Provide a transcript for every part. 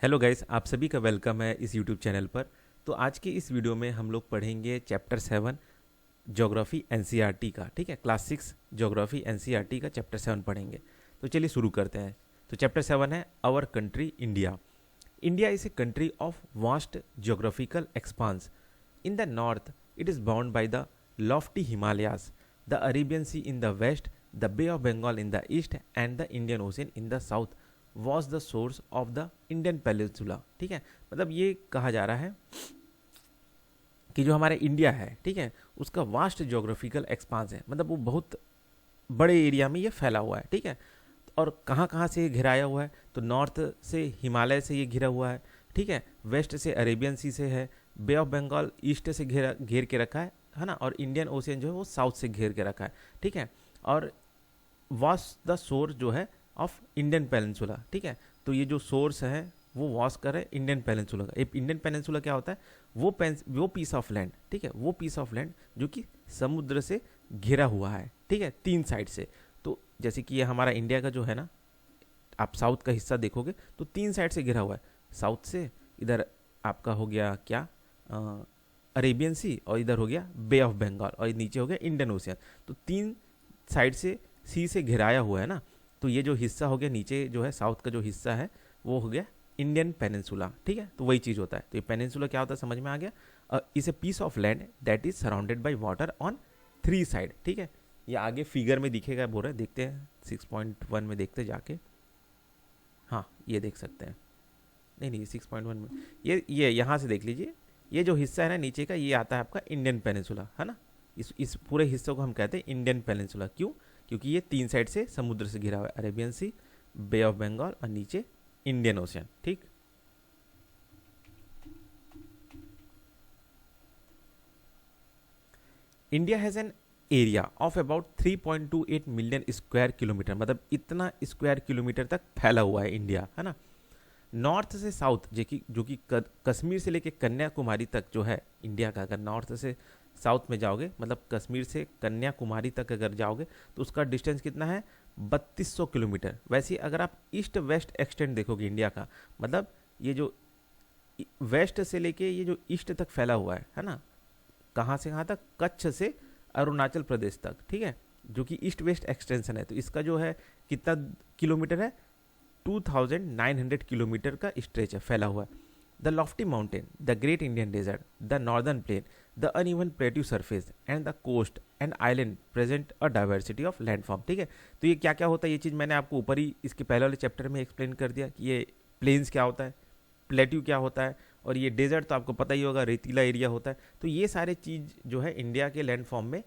Hello guys, आप सभी का वेलकम है इस यूट्यूब चैनल पर। तो आज के इस वीडियो में हम लोग पढ़ेंगे चैप्टर 7 ज्योग्राफी एनसीईआरटी का। ठीक है, क्लास 6 ज्योग्राफी एनसीईआरटी का चैप्टर 7 पढ़ेंगे। तो चलिए शुरू करते हैं। तो चैप्टर 7 है our country India. India is a country of vast geographical expanse. In the north it is bound by the lofty Himalayas, the Arabian Sea in the west, the Bay of Bengal in the east and the Indian Ocean in the south was the source of the Indian peninsula. ठीक है, मतलब ये कहा जा रहा है कि जो हमारा इंडिया है, ठीक है, उसका वास्ट ज्योग्राफिकल एक्सपांस है, मतलब वो बहुत बड़े एरिया में ये फैला हुआ है। ठीक है, और कहाँ कहाँ से ये घिराया हुआ है, तो नॉर्थ से हिमालय से ये घिरा हुआ है, ठीक है, वेस्ट से अरेबियन सी से है, बे ऑफ बंगाल ईस्ट से घेर के रखा है ना, और इंडियन ओशियन जो है वो साउथ से घेर के रखा है। ठीक है, और वॉस द सोर्स जो है ऑफ इंडियन पेनिनसुला। ठीक है, तो ये जो सोर्स है वो वॉस कर है इंडियन पेनिनसुला का। इंडियन पेनिनसुला क्या होता है, वो पीस ऑफ लैंड, ठीक है, वो पीस ऑफ लैंड जो कि समुद्र से घिरा हुआ है, ठीक है, तीन साइड से। तो जैसे कि ये हमारा इंडिया का जो है ना, आप साउथ का हिस्सा देखोगे तो तीन साइड से घिरा हुआ है। साउथ से इधर आपका हो गया क्या, अरेबियन सी, और इधर हो गया बे ऑफ बंगाल, और नीचे हो गया इंडियन ओशियन। तो तीन साइड से सी से घिराया हुआ है ना, तो ये जो हिस्सा हो गया नीचे जो है साउथ का जो हिस्सा है वो हो गया इंडियन पेनिनसुला। ठीक है, तो वही चीज़ होता है। तो ये पेनिनसुला क्या होता है समझ में आ गया। Is a piece of land that is surrounded by water on three side. ठीक है, ये आगे फिगर में दिखेगा, बोल रहे देखते हैं 6.1 में देखते जाके। हाँ, ये देख सकते हैं, नहीं 6.1 में ये यहाँ से देख लीजिए। ये जो हिस्सा है ना नीचे का, ये आता है आपका इंडियन पेनिनसुला, है ना। इस पूरे हिस्से को हम कहते हैं इंडियन पेनिनसुला। क्यों? क्योंकि ये तीन साइड से समुद्र से घिरा हुआ है, Arabian Sea, Bay of Bengal और नीचे इंडियन ओशियन। ठीक, India has an area of about 3.28 million square kilometre, मतलब इतना स्क्वायर किलोमीटर तक फैला हुआ है इंडिया, है ना। नॉर्थ से साउथ जो कि कश्मीर से लेके कन्याकुमारी तक जो है इंडिया का, अगर नॉर्थ से साउथ में जाओगे, मतलब कश्मीर से कन्याकुमारी तक अगर जाओगे तो उसका डिस्टेंस कितना है, 3200 किलोमीटर। वैसे अगर आप ईस्ट वेस्ट एक्सटेंड देखोगे इंडिया का, मतलब ये जो वेस्ट से लेके ये जो ईस्ट तक फैला हुआ है ना, कहाँ से कहाँ तक, कच्छ से अरुणाचल प्रदेश तक। ठीक है, जो कि ईस्ट वेस्ट एक्सटेंशन है, तो इसका जो है कितना किलोमीटर है, 2900 किलोमीटर का स्ट्रेच है, फैला हुआ है। The lofty mountain, the great Indian desert, the northern plain, the uneven plateau surface and the coast and island present a diversity of landform. ठीक है, तो ये क्या क्या होता है, ये चीज़ मैंने आपको ऊपर ही इसके पहले वाले चैप्टर में एक्सप्लेन कर दिया कि ये प्लेन्स क्या होता है, प्लेट्यू क्या होता है, और ये डेजर्ट तो आपको पता ही होगा, रेतीला एरिया होता है। तो ये सारे चीज़ जो है इंडिया के लैंडफॉर्म में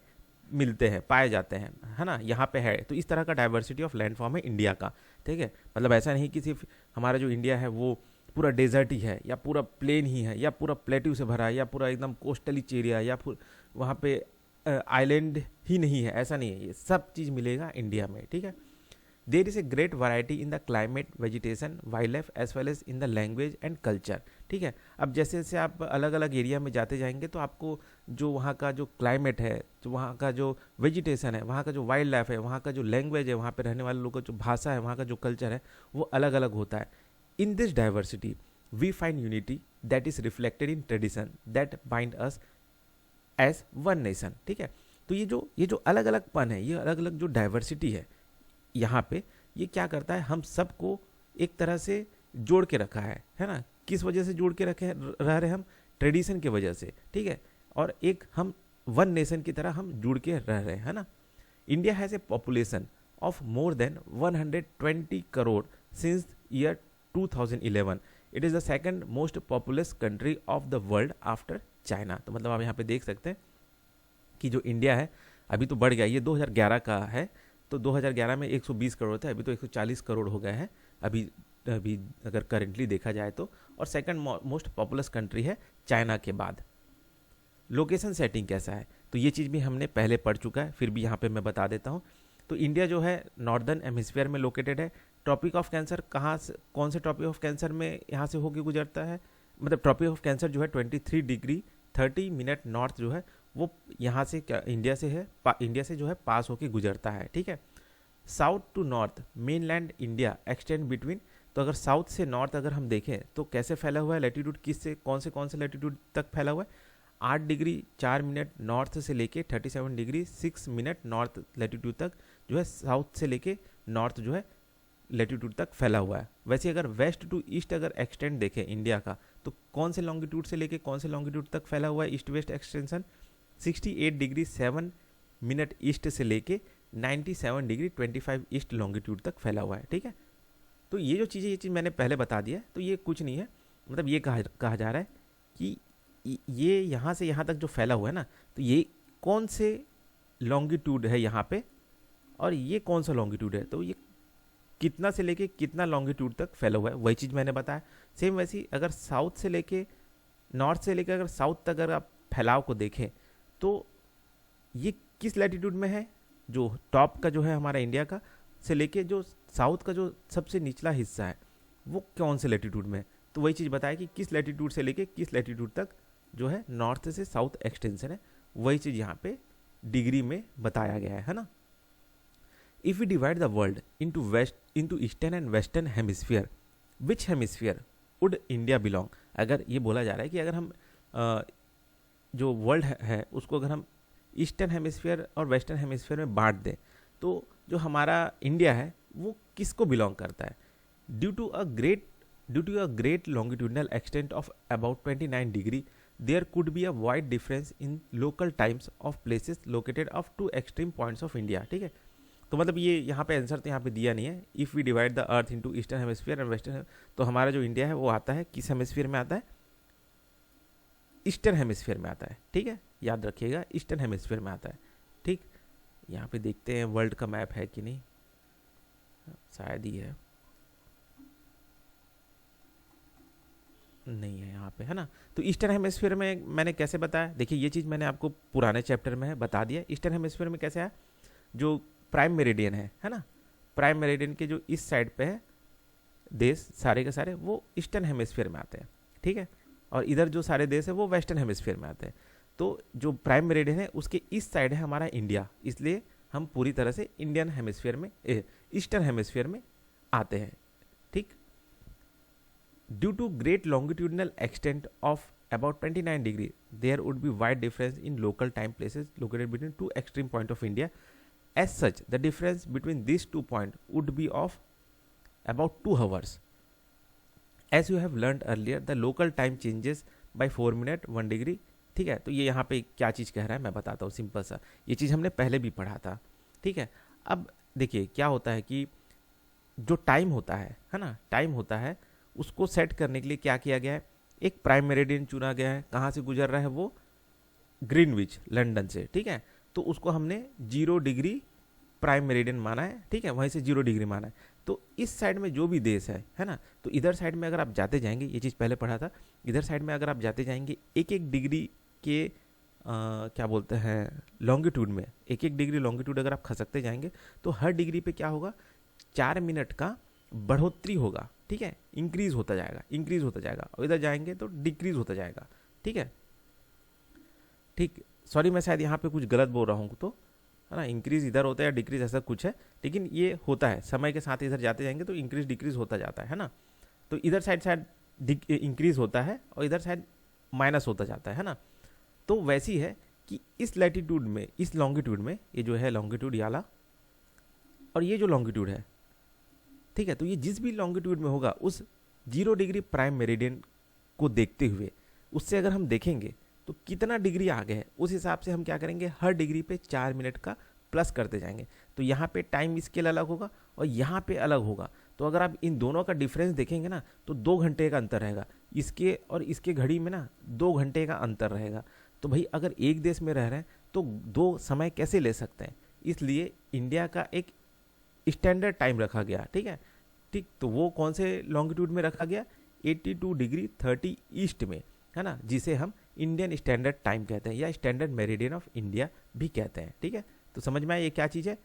मिलते हैं, पाए जाते हैं, है ना, यहाँ पे है। तो इस तरह का डाइवर्सिटी ऑफ लैंडफॉर्म है इंडिया का। ठीक है, मतलब ऐसा नहीं कि सिर्फ हमारा जो इंडिया है वो पूरा डेजर्ट ही है, या पूरा प्लेन ही है, या पूरा प्लेट्यू से भरा है, या पूरा एकदम कोस्टल एरिया, या वहाँ पे आइलैंड ही नहीं है, ऐसा नहीं है। ये सब चीज़ मिलेगा इंडिया में। ठीक है, there is a great variety in the climate, vegetation, wild life as well as in the language and culture. ठीक है, अब जैसे जैसे आप अलग अलग एरिया में जाते जाएंगे तो आपको जो वहाँ का जो क्लाइमेट है, जो वहाँ का जो वेजिटेशन है, वहाँ का जो वाइल्ड लाइफ है, वहाँ का जो लैंग्वेज है, वहाँ पे रहने वाले लोगों का जो भाषा है, वहाँ का जो कल्चर है, वो अलग अलग होता है। In this diversity we find unity that is reflected in tradition that bind us as one nation. ठीक है, तो ये जो अलग अलग पन है, ये अलग अलग जो डाइवर्सिटी है यहाँ पे, ये क्या करता है, हम सबको एक तरह से जोड़ के रखा है ना। किस वजह से जोड़ के रखे रह रहे हम, ट्रेडिशन की वजह से। ठीक है, और एक हम वन नेशन की तरह हम जुड़ के रह रहे हैं ना। India has a population of more than 120 crore since year 2011। It is the second most populous country of the world after China. तो मतलब आप यहाँ पे देख सकते हैं कि जो इंडिया है अभी तो बढ़ गया, ये 2011 का है, तो 2011 में 120 करोड़ थे, अभी तो 140 करोड़ हो गए हैं अभी अभी अगर करेंटली देखा जाए तो। और सेकंड मोस्ट पॉपुलस कंट्री है चाइना के बाद। लोकेशन सेटिंग कैसा है, तो ये चीज़ भी हमने पहले पढ़ चुका है, फिर भी यहाँ पे मैं बता देता हूँ। तो इंडिया जो है नॉर्दर्न हेमिस्फीयर में लोकेटेड है। ट्रॉपिक ऑफ कैंसर कहाँ से, कौन से ट्रॉपिक ऑफ कैंसर में यहाँ से होके गुजरता है, मतलब ट्रॉपिक ऑफ कैंसर जो है 23 डिग्री 30 मिनट नॉर्थ जो है वो यहाँ से क्या इंडिया से है, इंडिया से जो है पास होके गुजरता है। ठीक है, south to north mainland India extend between तो अगर साउथ से नॉर्थ अगर हम देखें तो कैसे फैला हुआ है लैटिट्यूड, किस से कौन से लैटिट्यूड तक फैला हुआ है, 8 डिग्री 4 मिनट नॉर्थ से लेके 37 डिग्री 6 मिनट नॉर्थ लैटिट्यूड तक जो है साउथ से लेके नॉर्थ जो है लैटिट्यूड तक फैला हुआ है। वैसे अगर वेस्ट टू ईस्ट अगर एक्सटेंड देखें इंडिया का, तो कौन से लॉन्गिट्यूड से लेके कौन से लॉन्गिट्यूड तक फैला हुआ है east west extension, 68 degree 7 minute east से लेके 97 डिग्री 25 ईस्ट लॉन्गिट्यूड तक फैला हुआ है। ठीक है, तो ये जो चीज़ मैंने पहले बता दिया है, तो ये कुछ नहीं है, मतलब ये कहा जा रहा है कि ये यहाँ से यहाँ तक जो फैला हुआ है ना, तो ये कौन से लॉन्गिट्यूड है यहाँ पे और ये कौन सा लॉन्गिट्यूड है, तो ये कितना से लेके कितना लॉन्गिट्यूड तक फैला हुआ है, वही चीज़ मैंने बताया। सेम वैसी अगर साउथ से लेके नॉर्थ से लेकर अगर साउथ तक अगर आप फैलाव को देखें तो ये किस लैटिट्यूड में है, जो टॉप का जो है हमारा इंडिया का से लेके जो साउथ का जो सबसे निचला हिस्सा है वो कौन से लैटिट्यूड में है, तो वही चीज़ बताया कि किस लैटिट्यूड से लेके किस लैटिट्यूड तक जो है नॉर्थ से साउथ एक्सटेंशन है, वही चीज़ यहाँ पे डिग्री में बताया गया है ना। If we divide the world into eastern and western hemisphere, which hemisphere would India belong, अगर ये बोला जा रहा है कि अगर हम जो वर्ल्ड है उसको अगर हम ईस्टर्न हेमिस्फीयर और वेस्टर्न हेमिस्फीयर में बांट दें, तो जो हमारा इंडिया है वो किसको बिलोंग करता है। Due to a great longitudinal extent of about 29 degree, there could be a wide difference in local times of places located of two extreme points of India. ठीक है, तो मतलब ये यहाँ पे आंसर तो यहाँ पे दिया नहीं है। If we divide the earth into eastern hemisphere and western, तो हमारा जो इंडिया है वो आता है किस हेमिस्फीयर में आता है, ईस्टर्न हेमिस्फीयर में आता है। ठीक है, याद रखिएगा ईस्टर्न हेमिस्फीयर में आता है। ठीक, यहाँ पे देखते हैं वर्ल्ड का मैप है कि नहीं, शायद ही है, नहीं है यहाँ पे, है ना। तो ईस्टर्न हेमिस्फीयर में मैंने कैसे बताया, देखिए ये चीज़ मैंने आपको पुराने चैप्टर में है बता दिया। ईस्टर्न हेमिस्फीयर में कैसे है, जो प्राइम मेरिडियन है ना, प्राइम मेरिडियन के जो इस साइड पे है देश सारे के सारे वो ईस्टर्न हेमिस्फीयर में आते हैं। ठीक है, और इधर जो सारे देश है वो वेस्टर्न हेमिस्फीयर में आते हैं। तो जो प्राइम मेरिडियन है उसके इस साइड है हमारा इंडिया, इसलिए हम पूरी तरह से इंडियन हेमिस्फीयर में ईस्टर्न हेमिस्फीयर में आते हैं। ठीक, due to great longitudinal extent of about 29 degree, there would be wide difference in local time places located between two extreme point of India. As such, the difference between these 2 points would be of about 2 hours. As you have learned earlier, the local time changes by 4 minutes 1 degree. ठीक है, तो ये यहाँ पे क्या चीज़ कह रहा है मैं बताता हूँ, सिंपल सा, ये चीज़ हमने पहले भी पढ़ा था। ठीक है, अब देखिए क्या होता है कि जो टाइम होता है ना, टाइम होता है उसको सेट करने के लिए क्या किया गया है, एक प्राइम मेरिडियन चुना गया है, कहाँ से गुजर रहा है वो, ग्रीनविच लंदन से। ठीक है, तो उसको हमने 0 डिग्री प्राइम मेरिडियन माना है। ठीक है, वहीं से 0 डिग्री माना है। तो इस साइड में जो भी देश है ना, तो इधर साइड में अगर आप जाते जाएंगे, ये चीज़ पहले पढ़ा था, इधर साइड में अगर आप जाते जाएंगे एक एक डिग्री के क्या बोलते हैं लॉन्गिट्यूड में, एक एक डिग्री लॉन्गिट्यूड अगर आप खसकते जाएंगे तो हर डिग्री पे क्या होगा, 4 मिनट का बढ़ोतरी होगा। ठीक है, इंक्रीज होता जाएगा, और इधर जाएंगे तो डिक्रीज होता जाएगा। ठीक है, ठीक, सॉरी मैं शायद यहाँ पे कुछ गलत बोल रहा हूँ, तो है ना, इंक्रीज इधर होता है या डिक्रीज ऐसा कुछ है, लेकिन ये होता है समय के साथ, इधर जाते जाएंगे तो इंक्रीज डिक्रीज होता जाता है ना। तो इधर साइड शायद इंक्रीज होता है और इधर साइड माइनस होता जाता है ना। तो वैसी है कि इस लैटिट्यूड में, इस लॉन्गिट्यूड में, ये जो है लॉन्गिट्यूड याला और ये जो लॉन्गिट्यूड है, ठीक है, तो ये जिस भी लॉन्गिट्यूड में होगा उस 0 डिग्री प्राइम मेरिडियन को देखते हुए उससे अगर हम देखेंगे तो कितना डिग्री आगे है, उस हिसाब से हम क्या करेंगे, हर डिग्री पे 4 मिनट का प्लस करते जाएंगे। तो यहाँ पे टाइम स्केल अलग होगा और यहाँ पे अलग होगा। तो अगर आप इन दोनों का डिफरेंस देखेंगे ना, तो 2 घंटे का अंतर रहेगा, इसके और इसके घड़ी में ना 2 घंटे का अंतर रहेगा। तो भाई अगर एक देश में रह रहे हैं तो 2 समय कैसे ले सकते हैं, इसलिए इंडिया का एक स्टैंडर्ड टाइम रखा गया। ठीक है, ठीक, तो वो कौन से लॉन्गिट्यूड में रखा गया, 82 डिग्री 30 ईस्ट में, है ना, जिसे हम इंडियन स्टैंडर्ड टाइम कहते हैं या स्टैंडर्ड मेरिडियन ऑफ इंडिया भी कहते हैं। ठीक है, तो समझ में आया ये क्या चीज़ है,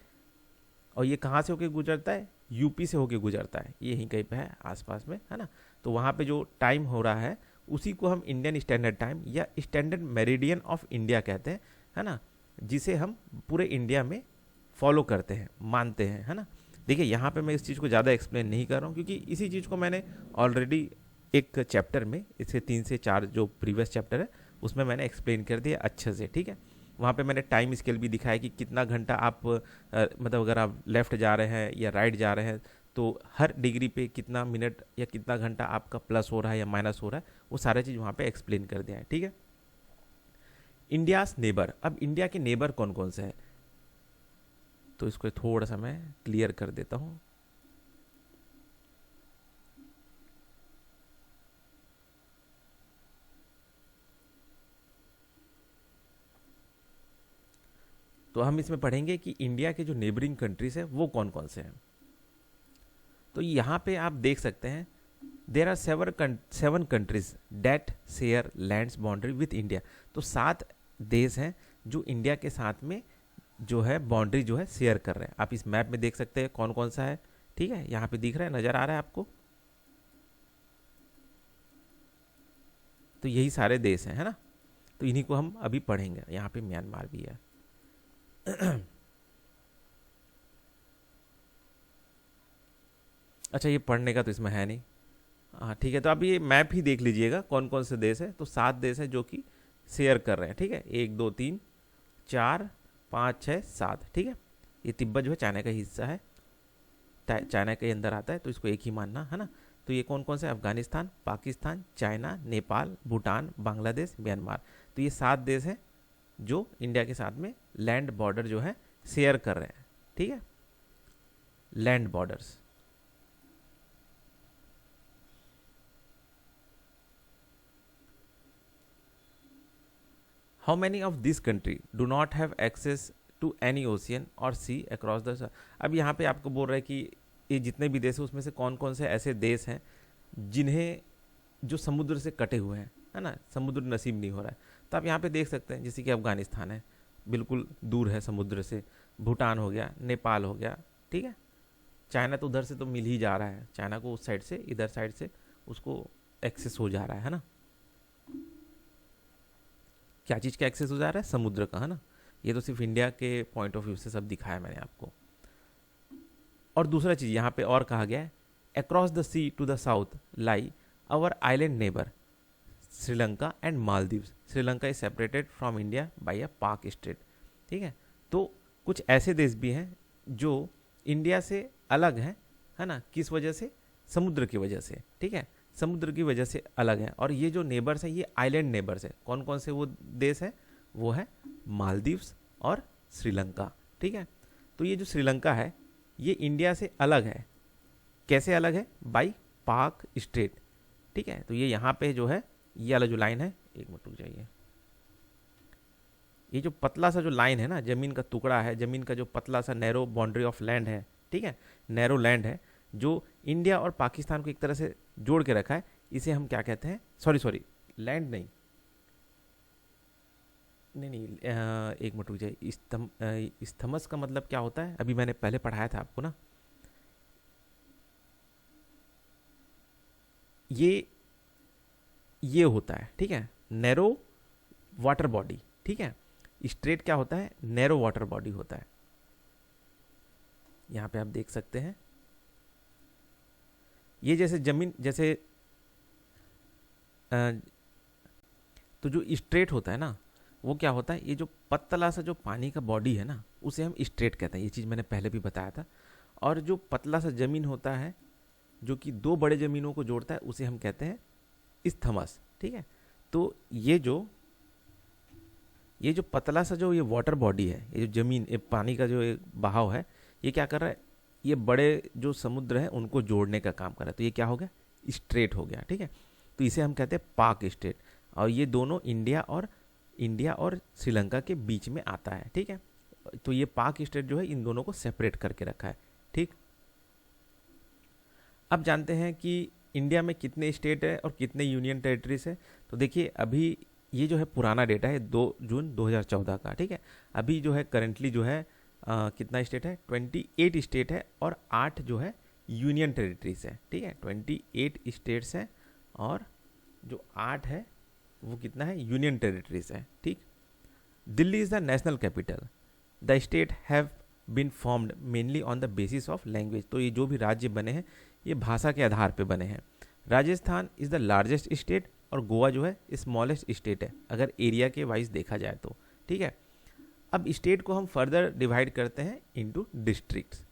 और ये कहाँ से होके गुजरता है, यूपी से होके गुजरता है, ये यहीं कहीं पे है आसपास में, है ना। तो वहाँ पे जो टाइम हो रहा है उसी को हम इंडियन स्टैंडर्ड टाइम या स्टैंडर्ड मेरिडियन ऑफ इंडिया कहते हैं, है ना, जिसे हम पूरे इंडिया में फॉलो करते हैं, मानते हैं, है ना। देखिए यहाँ पे मैं इस चीज़ को ज़्यादा एक्सप्लेन नहीं कर रहा हूँ, क्योंकि इसी चीज़ को मैंने ऑलरेडी एक चैप्टर में, इससे 3 से 4 जो प्रीवियस चैप्टर है उसमें मैंने एक्सप्लेन कर दिया अच्छे से, ठीक है। वहाँ पे मैंने टाइम स्केल भी दिखाया कि कितना घंटा आप मतलब अगर आप लेफ़्ट जा रहे हैं या राइट जा रहे हैं तो हर डिग्री पे कितना मिनट या कितना घंटा आपका प्लस हो रहा है या माइनस हो रहा है, वो सारा चीज़ वहाँ पे एक्सप्लेन कर दिया है, ठीक है। इंडियाज नेबर, अब इंडिया के नेबर कौन कौन से हैं, तो इसको थोड़ा सा मैं क्लियर कर देता हूँ। तो हम इसमें पढ़ेंगे कि इंडिया के जो नेबरिंग कंट्रीज है वो कौन कौन से हैं। तो यहाँ पे आप देख सकते हैं there are 7 countries that share lands boundary with India. तो 7 देश हैं जो इंडिया के साथ में जो है बाउंड्री जो है शेयर कर रहे हैं। आप इस मैप में देख सकते हैं कौन कौन सा है, ठीक है, यहाँ पे दिख रहा है, नजर आ रहा है आपको। तो यही सारे देश हैं, है ना। तो इन्हीं को हम अभी पढ़ेंगे। यहाँ पे म्यांमार भी है। अच्छा, ये पढ़ने का तो इसमें है नहीं। हाँ ठीक है, तो आप ये मैप ही देख लीजिएगा कौन कौन से देश है। तो 7 देश हैं जो कि शेयर कर रहे हैं, ठीक है, 1 2 3 4 5 6 7, ठीक है। ये तिब्बत जो है चाइना का हिस्सा है, चाइना के अंदर आता है, तो इसको एक ही मानना है ना। तो ये कौन कौन से, अफगानिस्तान, पाकिस्तान, चाइना, नेपाल, भूटान, बांग्लादेश, म्यांमार। तो ये 7 देश हैं जो इंडिया के साथ में लैंड बॉर्डर जो है शेयर कर रहे हैं, ठीक है, land borders. How many of this country do not have access to any ocean और सी अक्रॉस द। अब यहाँ पे आपको बोल रहा है कि ये जितने भी देश हैं उसमें से कौन कौन से ऐसे देश हैं जिन्हें जो समुद्र से कटे हुए हैं, है ना, समुद्र नसीब नहीं हो रहा है। तो आप यहाँ पे देख सकते हैं जैसे कि अफगानिस्तान है, बिल्कुल दूर है समुद्र से, भूटान हो गया, नेपाल हो गया, ठीक है। चाइना तो उधर से तो मिल ही जा रहा है, चाइना को उस साइड से, इधर साइड से उसको एक्सेस हो जा रहा है ना। क्या चीज़ का एक्सेस हो जा रहा है, समुद्र का, है ना। ये तो सिर्फ इंडिया के पॉइंट ऑफ व्यू से सब दिखाया मैंने आपको। और दूसरा चीज़ यहाँ पे और कहा गया है, across the sea to the south lie our island neighbour Sri Lanka and Maldives. Sri Lanka is separated from India by a Palk strait, ठीक है। तो कुछ ऐसे देश भी हैं जो इंडिया से अलग हैं, है ना, किस वजह से, समुद्र की वजह से, ठीक है, समुद्र की वजह से अलग हैं। और ये जो नेबर्स हैं ये आइलैंड नेबर्स हैं। कौन कौन से वो देश हैं, वो है मालदीव्स और श्रीलंका, ठीक है। तो ये जो श्रीलंका है ये इंडिया से अलग है। कैसे अलग है, बाई पाक स्ट्रेट, ठीक है। तो ये यहाँ पे जो है ये वाला जो लाइन है, एक मिनट रुक जाइए, ये जो पतला सा जो लाइन है ना, जमीन का टुकड़ा है, जमीन का जो पतला सा नैरो बाउंड्री ऑफ लैंड है, ठीक है, नैरो लैंड है जो इंडिया और पाकिस्तान को एक तरह से जोड़ के रखा है, इसे हम क्या कहते हैं, सॉरी लैंड नहीं, एक मिनट रुक जाइए, इस्थमस का मतलब क्या होता है, अभी मैंने पहले पढ़ाया था आपको ना। ये होता है, ठीक है, नैरो वाटर बॉडी, ठीक है। स्ट्रेट क्या होता है, नैरो वाटर बॉडी होता है। यहां पे आप देख सकते हैं ये जैसे जमीन जैसे तो जो स्ट्रेट होता है ना वो क्या होता है, ये जो पतला सा जो पानी का बॉडी है ना उसे हम स्ट्रेट कहते हैं। ये चीज़ मैंने पहले भी बताया था। और जो पतला सा जमीन होता है जो कि 2 बड़े जमीनों को जोड़ता है उसे हम कहते हैं इस्थमस, ठीक है। तो ये जो पतला सा जो ये वाटर बॉडी है, ये जो जमीन, ये पानी का जो बहाव है, ये क्या कर रहा है, ये बड़े जो समुद्र है उनको जोड़ने का काम कर रहा है। तो ये क्या हो गया, स्ट्रेट हो गया, ठीक है। तो इसे हम कहते हैं पाक स्ट्रेट। और ये दोनों इंडिया और श्रीलंका के बीच में आता है, ठीक है। तो ये पाक स्टेट जो है इन दोनों को सेपरेट करके रखा है, ठीक। अब जानते हैं कि इंडिया में कितने स्टेट है और कितने यूनियन टेरिटरीज है। तो देखिए अभी ये जो है पुराना डेटा है 2 जून 2014 का, ठीक है। अभी जो है करेंटली जो है कितना स्टेट है, 28 स्टेट है और 8 जो है यूनियन टेरिटरीज है, ठीक है। 28 स्टेट्स हैं और जो 8 है वो कितना है, यूनियन टेरिटरीज है, ठीक। Delhi is the national capital, the state have been formed mainly on the basis of language. तो ये जो भी राज्य बने हैं ये भाषा के आधार पे बने हैं। Rajasthan is the largest state और गोवा जो है स्मॉलेस्ट स्टेट है अगर एरिया के वाइज देखा जाए तो, ठीक है। अब स्टेट को हम फर्दर डिवाइड करते हैं इनटू डिस्ट्रिक्ट्स।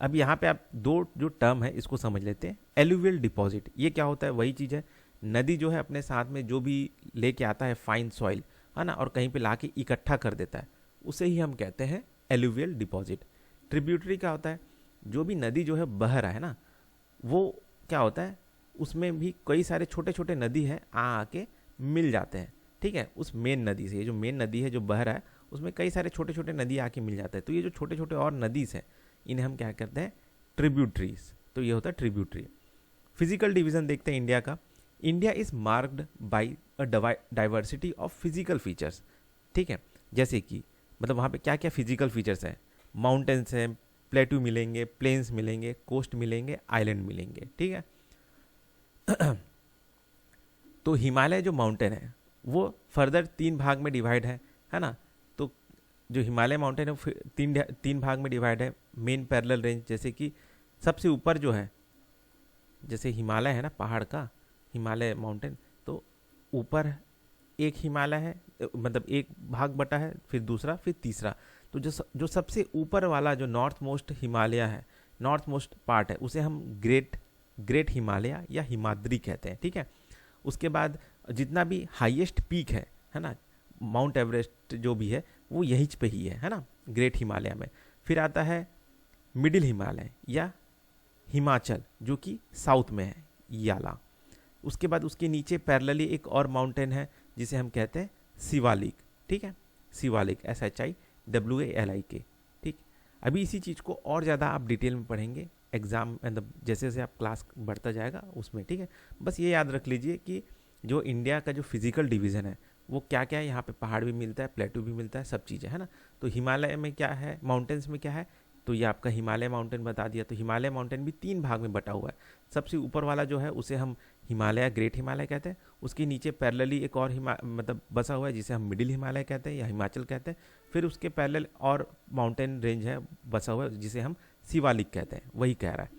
अब यहाँ पे आप दो जो टर्म है इसको समझ लेते हैं। एलुवियल डिपॉजिट, ये क्या होता है? वही चीज़ है, नदी जो है अपने साथ में जो भी लेके आता है फाइन सॉइल, है ना, और कहीं पे लाके इकट्ठा कर देता है, उसे ही हम कहते हैं एलुवियल डिपॉजिट। ट्रिब्यूटरी क्या होता है? जो भी नदी जो है बह रहा है ना, वो क्या होता है, उसमें भी कई सारे छोटे छोटे नदी है आके मिल जाते हैं, ठीक है, उस मेन नदी से। ये जो मेन नदी है जो बह रहा है उसमें कई सारे छोटे छोटे नदी आके मिल जाते हैं। तो ये जो छोटे छोटे और नदीज हैं इन्हें हम क्या करते हैं? ट्रिब्यूटरीज। तो ये होता है ट्रिब्यूटरी। फिजिकल डिवीजन देखते हैं इंडिया का। India is marked by a diversity of physical features, ठीक है। जैसे कि मतलब वहाँ पे क्या क्या फिजिकल फीचर्स हैं? माउंटेन्स हैं, प्लेट्यू मिलेंगे, प्लेन्स मिलेंगे, कोस्ट मिलेंगे, आइलैंड मिलेंगे, ठीक है। तो हिमालय जो माउंटेन है वो फर्दर 3 भाग में डिवाइड है ना। तो जो हिमालय माउंटेन है वो तीन भाग में डिवाइड है। मेन पैरेलल रेंज, जैसे कि सबसे ऊपर जो है, जैसे हिमालय है ना, पहाड़ का हिमालय माउंटेन, तो ऊपर एक हिमालय है, मतलब एक भाग बटा है, फिर दूसरा, फिर तीसरा। तो जो सबसे ऊपर वाला जो नॉर्थ मोस्ट हिमालय है, नॉर्थ मोस्ट पार्ट है, उसे हम ग्रेट हिमालय या हिमाद्री कहते हैं, ठीक है। उसके बाद जितना भी हाईएस्ट पीक है ना, माउंट एवरेस्ट जो भी है वो यहीं पे ही है ना, ग्रेट हिमालय में। फिर आता है मिडिल हिमालय या हिमाचल जो कि साउथ में है, याला। उसके बाद उसके नीचे पैरेलली एक और माउंटेन है जिसे हम कहते हैं शिवालिक, ठीक है, शिवालिक, SHIWALIK, ठीक। अभी इसी चीज़ को और ज़्यादा आप डिटेल में पढ़ेंगे एग्जाम, मतलब जैसे जैसे आप क्लास बढ़ता जाएगा उसमें, ठीक है। बस ये याद रख लीजिए कि जो इंडिया का जो फिजिकल डिवीज़न है वो क्या क्या है, यहाँ पे पहाड़ भी मिलता है, प्लेटू भी मिलता है, सब चीज़ें है ना। तो हिमालय में क्या है, माउंटेन्स में क्या है, तो ये आपका हिमालय माउंटेन बता दिया। तो हिमालय माउंटेन भी 3 भाग में बटा हुआ है। सबसे ऊपर वाला जो है उसे हम हिमालय, ग्रेट हिमालय कहते हैं। उसके नीचे पैरेलली एक और मतलब बसा हुआ है जिसे हम मिडिल हिमालय कहते हैं या हिमाचल कहते हैं। फिर उसके पैरेलल और माउंटेन रेंज है बसा हुआ है जिसे हम शिवालिक कहते हैं, वही कह रहा है।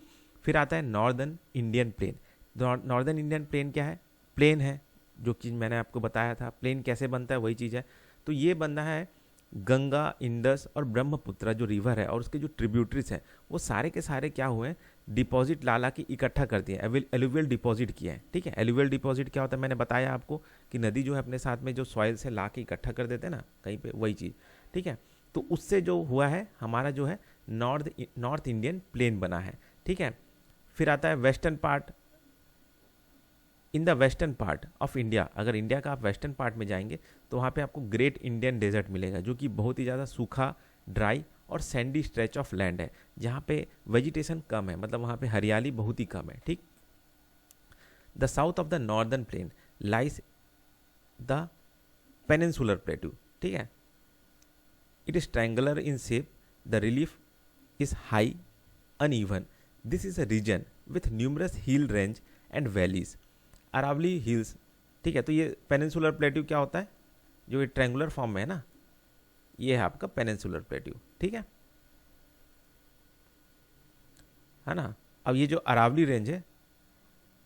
फिर आता है northern Indian plain. Northern Indian plain क्या है? प्लेन है, जो कि मैंने आपको बताया था। प्लेन कैसे बनता है वही चीज़ है। तो ये बनना है गंगा, इंडस और ब्रह्मपुत्र जो रिवर है और उसके जो ट्रिब्यूटरीज हैं वो सारे के सारे क्या हुए हैं, डिपॉजिट ला ला के इकट्ठा कर दिए, एलुवियल डिपॉजिट किया है, ठीक है। एलुवियल डिपॉजिट क्या होता है, मैंने बताया आपको कि नदी जो है अपने साथ में जो सॉइल से ला के इकट्ठा कर देते हैं ना कहीं पे, वही चीज़, ठीक है। तो उससे जो हुआ है हमारा जो है नॉर्थ इंडियन प्लेन बना है, ठीक है। फिर आता है western part. In the western part of India, अगर इंडिया का आप वेस्टर्न पार्ट में जाएंगे तो वहाँ पे आपको ग्रेट इंडियन डेजर्ट मिलेगा जो कि बहुत ही ज़्यादा सूखा, ड्राई और सैंडी स्ट्रेच ऑफ लैंड है, जहाँ पे वेजिटेशन कम है, मतलब वहाँ पे हरियाली बहुत ही कम है, ठीक। The south of the northern plain lies the peninsular plateau, ठीक है। It is triangular in shape, the relief is high uneven. This is a region with numerous hill range and valleys, Aravalli hills, ठीक है। तो ये peninsular plateau क्या होता है, जो ये ट्रायंगुलर फॉर्म में है ना, ये है आपका पेनिनसुलर प्लेट्यू, ठीक है ना। अब ये जो अरावली रेंज है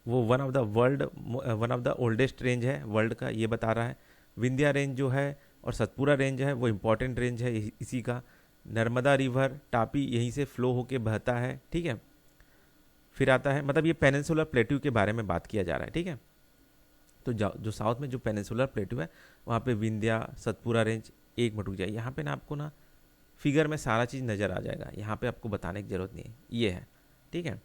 वो one of the oldest range है वर्ल्ड का, ये बता रहा है। विंध्या रेंज जो है और सतपुरा रेंज है वो इम्पोर्टेंट रेंज है इसी का। नर्मदा रिवर, टापी यहीं से फ्लो होके बहता है, ठीक है। फिर आता है, मतलब ये पेनिनसुलर प्लेट्यू के बारे में बात किया जा रहा है, ठीक है। तो जो साउथ में जो पेनिनसुलर प्लेट्यू है वहाँ पे विंध्या, सतपुरा रेंज, एक मिनट रुक जाए, यहाँ पे ना आपको ना फिगर में सारा चीज़ नज़र आ जाएगा, यहाँ पे आपको बताने की ज़रूरत नहीं है, ये है, ठीक है।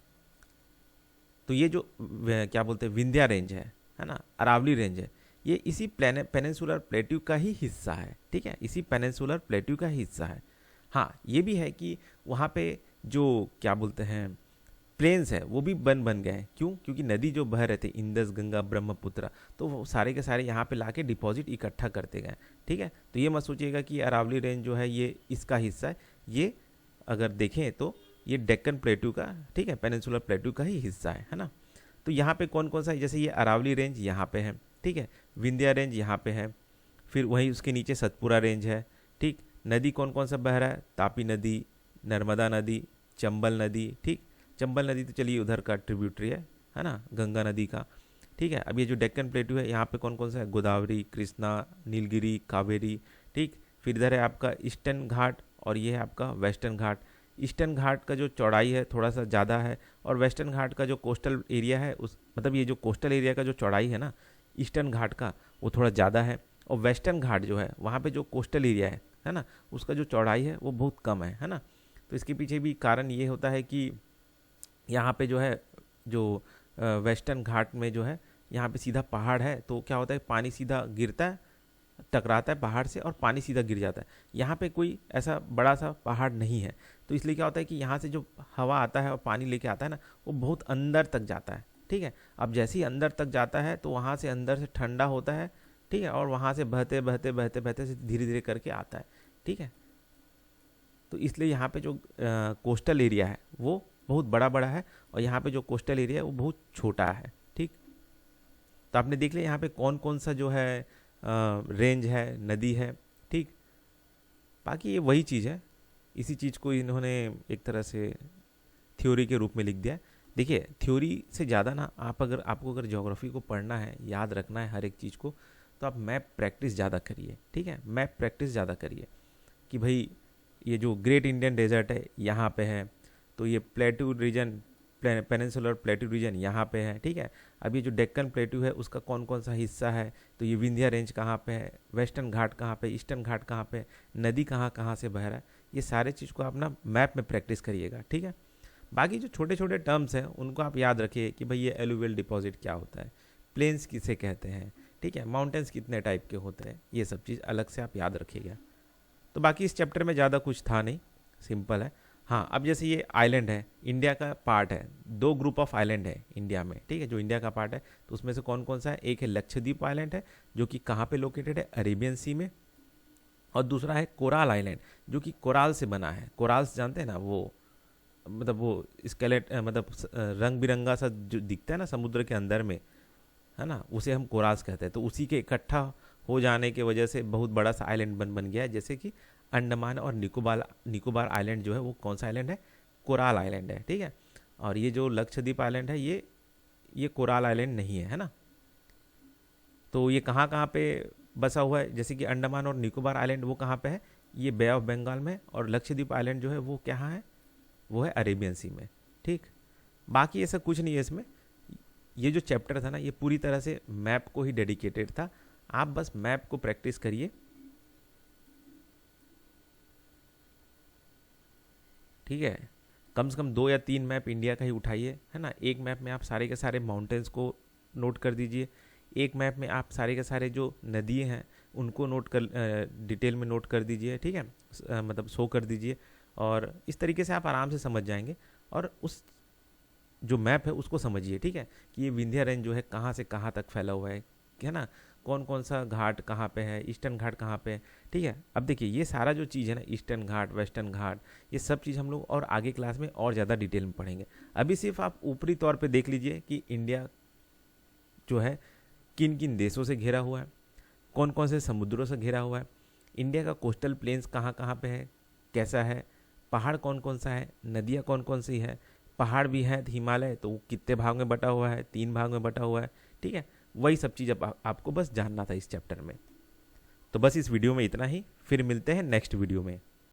तो ये जो क्या बोलते हैं विंध्या रेंज है ना, अरावली रेंज है, ये इसी पेनिनसुलर प्लेट्यू का ही हिस्सा है, ठीक है, इसी पेनिनसुलर प्लेट्यू का ही हिस्सा है। हाँ, ये भी है कि वहाँ पे जो क्या बोलते हैं प्लेन्स है वो भी बन गए हैं, क्यों? क्योंकि नदी जो बह रहे थे इंदस, गंगा, ब्रह्मपुत्र, तो वो सारे के सारे यहाँ पे लाके डिपॉजिट इकट्ठा करते गए, ठीक है। तो ये मत सोचिएगा कि अरावली रेंज जो है ये इसका हिस्सा है, ये अगर देखें तो ये डेक्कन प्लेट्यू का, ठीक है, पेनिनसुलर प्लेट्यू का ही हिस्सा है ना। तो यहाँ पे कौन कौन सा है, जैसे ये अरावली रेंज यहाँ पे है, ठीक है, विंध्या रेंज यहाँ पे है, फिर वहीं उसके नीचे सतपुरा रेंज है, ठीक। नदी कौन कौन सा बह रहा है, तापी नदी, नर्मदा नदी, चंबल नदी, ठीक। चंबल नदी तो चलिए उधर का ट्रिब्यूटरी है ना, गंगा नदी का, ठीक है। अब ये जो डेक्कन प्लेटू है यहाँ पे कौन कौन सा है, गोदावरी, कृष्णा, नीलगिरी, कावेरी, ठीक। फिर इधर है आपका ईस्टर्न घाट और ये है आपका वेस्टर्न घाट। ईस्टर्न घाट का जो चौड़ाई है थोड़ा सा ज़्यादा है और वेस्टर्न घाट का जो कोस्टल एरिया है उस मतलब ये जो कोस्टल एरिया का जो चौड़ाई है ना ईस्टर्न घाट का, वो थोड़ा ज़्यादा है। और वेस्टर्न घाट जो है वहाँ पे जो कोस्टल एरिया है ना, उसका जो चौड़ाई है वो बहुत कम है ना। तो इसके पीछे भी कारण ये होता है कि यहाँ पे जो है जो वेस्टर्न घाट में जो है यहाँ पे सीधा पहाड़ है, तो क्या होता है पानी सीधा गिरता है, टकराता है पहाड़ से और पानी सीधा गिर जाता है। यहाँ पे कोई ऐसा बड़ा सा पहाड़ नहीं है, तो इसलिए क्या होता है कि यहाँ से जो हवा आता है और पानी लेके आता है ना, वो बहुत अंदर तक जाता है, ठीक है। अब जैसे ही अंदर तक जाता है तो वहाँ से अंदर से ठंडा होता है, ठीक है, और वहाँ से बहते बहते बहते बहते से धीरे धीरे करके आता है, ठीक है। तो इसलिए यहाँ पे जो कोस्टल एरिया है वो बहुत बड़ा बड़ा है और यहाँ पे जो कोस्टल एरिया है वो बहुत छोटा है, ठीक। तो आपने देख लिया यहाँ पे कौन कौन सा जो है रेंज है, नदी है, ठीक। बाकी ये वही चीज़ है, इसी चीज़ को इन्होंने एक तरह से थ्योरी के रूप में लिख दिया है। देखिए थ्योरी से ज़्यादा ना आपको अगर ज्योग्राफी को पढ़ना है, याद रखना है हर एक चीज़ को, तो आप मैप प्रैक्टिस ज़्यादा करिए, ठीक है। मैप प्रैक्टिस ज़्यादा करिए कि भाई ये जो ग्रेट इंडियन डेजर्ट है यहाँ पे है, तो ये plateau region, peninsular plateau region यहाँ पे है, ठीक है। अब ये जो डेक्कन प्लेटू है उसका कौन कौन सा हिस्सा है, तो ये विंध्या रेंज कहाँ पे है, वेस्टर्न घाट कहाँ पे, ईस्टर्न घाट कहाँ पे, नदी कहाँ कहाँ से बह रहा है, ये सारे चीज़ को आप ना मैप में प्रैक्टिस करिएगा, ठीक है। बाकी जो छोटे छोटे टर्म्स हैं उनको आप याद रखिए कि भाई ये एलुवियल डिपॉजिट क्या होता है, प्लेन्स किसे कहते हैं, ठीक है, माउंटेन्स कितने टाइप के होते हैं, ये सब चीज़ अलग से आप याद रखिएगा। तो बाकी इस चैप्टर में ज़्यादा कुछ था नहीं, सिंपल है। हाँ, अब जैसे ये आइलैंड है, इंडिया का पार्ट है, दो ग्रुप ऑफ आइलैंड है इंडिया में, ठीक है, जो इंडिया का पार्ट है, तो उसमें से कौन कौन सा है, एक है लक्षद्वीप आइलैंड है जो कि कहाँ पे लोकेटेड है, अरेबियन सी में, और दूसरा है कोराल आइलैंड जो कि कोराल से बना है। कोराल्स जानते हैं ना, वो मतलब वो स्केलेट मतलब रंग बिरंगा सा जो दिखता है ना समुद्र के अंदर में, है ना, उसे हम कोराल्स कहते हैं। तो उसी के इकट्ठा हो जाने की वजह से बहुत बड़ा सा आइलैंड बन गया है, जैसे कि अंडमान और निकोबार आइलैंड जो है वो कौन सा आइलैंड है, कोराल आइलैंड है, ठीक है। और ये जो लक्षद्वीप आइलैंड है ये कोराल आइलैंड नहीं है, है ना। तो ये कहाँ कहाँ पे बसा हुआ है, जैसे कि अंडमान और निकोबार आइलैंड वो कहाँ पे है, ये बे ऑफ बंगाल में, और लक्षद्वीप आइलैंड जो है वो कहाँ है, वो है अरेबियन सी में, ठीक। बाकी ऐसा कुछ नहीं है इसमें। ये जो चैप्टर था ना ये पूरी तरह से मैप को ही डेडिकेटेड था, आप बस मैप को प्रैक्टिस करिए, ठीक है। कम से कम 2 या 3 मैप इंडिया का ही उठाइए, है ना। एक मैप में आप सारे के सारे माउंटेन्स को नोट कर दीजिए, एक मैप में आप सारे के सारे जो नदियाँ हैं उनको नोट कर डिटेल में नोट कर दीजिए, ठीक है, मतलब शो कर दीजिए, और इस तरीके से आप आराम से समझ जाएंगे। और उस जो मैप है उसको समझिए, ठीक है, कि ये विंध्या रेंज जो है कहाँ से कहाँ तक फैला हुआ है ना, कौन कौन सा घाट कहाँ पे है, ईस्टर्न घाट कहाँ पे है, ठीक है। अब देखिए ये सारा जो चीज़ है ना, ईस्टर्न घाट, वेस्टर्न घाट, ये सब चीज़ हम लोग और आगे क्लास में और ज़्यादा डिटेल में पढ़ेंगे। अभी सिर्फ आप ऊपरी तौर पे देख लीजिए कि इंडिया जो है किन किन देशों से घिरा हुआ है, कौन कौन से समुद्रों से घिरा हुआ है, इंडिया का कोस्टल प्लेन्स कहाँ कहाँ पे है, कैसा है, पहाड़ कौन कौन सा है, नदियाँ कौन कौन सी है, पहाड़ भी है हिमालय तो वो कितने भाग में बटा हुआ है, 3 भाग में बटा हुआ है, ठीक है। वही सब चीज़ आपको बस जानना था इस चैप्टर में। तो बस इस वीडियो में इतना ही, फिर मिलते हैं नेक्स्ट वीडियो में।